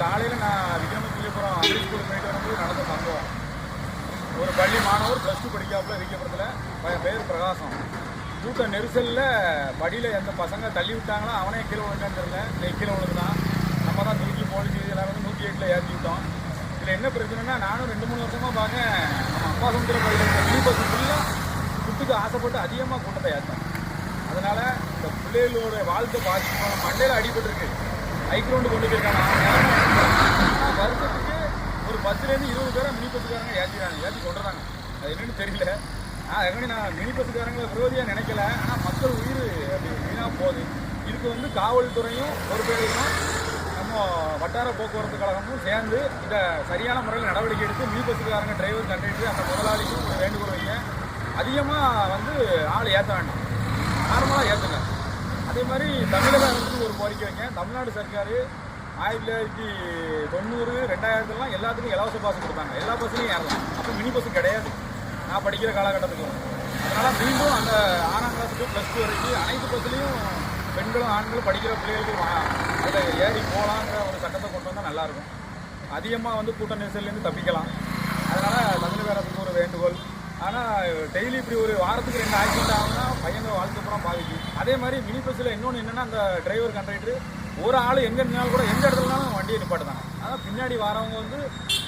காலையில் நான் Vikramasingapuram agri school போயிட்டு வரும்போது நடந்த சம்பவம். ஒரு பள்ளி மாணவர் +2 படிக்காப்புல விக்கியபுரத்தில் பேர் பிரகாசம். கூட்ட நெரிசலில் படியில் எந்த பசங்க தள்ளி விட்டாங்களோ அவனே கீழே விழுந்தான்னு தெரியல. கீழே விழுந்தான். நம்ம தான் தூக்கி போலீஸ் எல்லாரும் வந்து 108ல் ஏற்றி விட்டோம். இதில் என்ன பிரச்சனைனா, நானும் 2-3 வருஷமாக பார்க்க நம்ம அப்பா சமுத்திர பள்ளியில் மினி பஸ் ஃபுல்லாக குட்டுக்கு ஆசைப்பட்டு அதிகமாக கூட்டத்தை ஏற்றேன். அதனால் இந்த பிள்ளைகளோட வாழ்க்கை பாதிப்பு மண்டையில் அடிபட்டுருக்கு. ஹைக்ரவுண்டு கொண்டு போயிருக்காங்க. ஆனால் வருஷத்துக்கு ஒரு 10லேருந்து 20 பேரை மினி பஸ்ஸுக்காரங்க ஏற்றி கொண்டுறாங்க. அது என்னென்னு தெரியல. ஏற்கனவே நான் மினி பஸ்ஸுக்காரங்களை விரோதியாக நினைக்கல. ஆனால் மக்கள் உயிர் அப்படி வீணாக போகுது. இதுக்கு வந்து காவல்துறையும் பொறுப்பேற்கணும், நம்ம வட்டார போக்குவரத்து கழகமும் சேர்ந்து இதை சரியான முறையில் நடவடிக்கை எடுத்து மினி பஸ்ஸுக்காரங்க டிரைவர் கண்டக்டர் அந்த முதலாளிக்கும் ஒரு வேண்டுகோள் வைங்க. அதிகமாக வந்து ஆள் ஏற்ற வேண்டாம், நார்மலாக ஏற்றுங்க. அதே மாதிரி தமிழக அரசுக்கு ஒரு கோரிக்கை வைங்க. தமிழ்நாடு சர்க்கார் 1990, 2000 எல்லாத்துக்கும் இலவச பாஸ் கொடுத்தாங்க. எல்லா பஸ்ஸுலையும் ஏறலாம். அப்போ மினி பஸ்ஸு கிடையாது நான் படிக்கிற காலகட்டத்துக்கும். அதனால் மீண்டும் அந்த 6ஆம் கிளாஸுக்கு +2 வரைக்கும் அனைத்து பஸ்ஸுலேயும் பெண்களும் ஆண்களும் படிக்கிற பிள்ளைகளுக்கு அதில் ஏறி போகலாங்கிற ஒரு சட்டத்தை கொண்டு வந்தால் நல்லாயிருக்கும். அதிகமாக வந்து கூட்ட நெரிசல்லேருந்து தப்பிக்கலாம். அதனால் தமிழக அரசுக்கு ஒரு வேண்டுகோள். ஆனால் டெய்லி இப்படி ஒரு வாரத்துக்கு 2 ஆக்சிடென்ட் ஆகுனா பையங்க வாழ்க்கை பூரா பாதிக்கும். அதே மாதிரி மினி பஸ்ஸில் இன்னொன்று என்னென்னா, அந்த டிரைவர் கண்டக்டர் ஒரு ஆள் எங்கே இருந்தாலும் கூட எந்த இடத்துலனாலும் வண்டியை நிப்பாட்டுதாங்க. ஆனால் பின்னாடி வரவங்க வந்து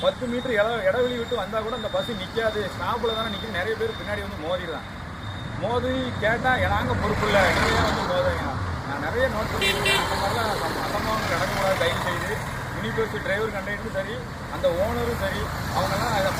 10 மீட்டர் இடைவெளி விட்டு வந்தால் கூட அந்த பஸ்ஸு நிற்காது. ஸ்டாப்பில் தானே நிற்கும். நிறைய பேர் பின்னாடி வந்து மோதிடுதான். மோதி கேட்டால் நாங்கள் பொறுப்பு இல்லை, நீங்கள் வந்து மோதுங்க. நான் நிறைய நோட் பண்ணியிருக்கேன். அந்த மாதிரிலாம் அசம்பவங்கள் நடக்கக்கூடாது. தயவு செய்து மினி பஸ் டிரைவர் கண்டக்டரும் சரி, அந்த ஓனரும் சரி, அவங்கெல்லாம் அதை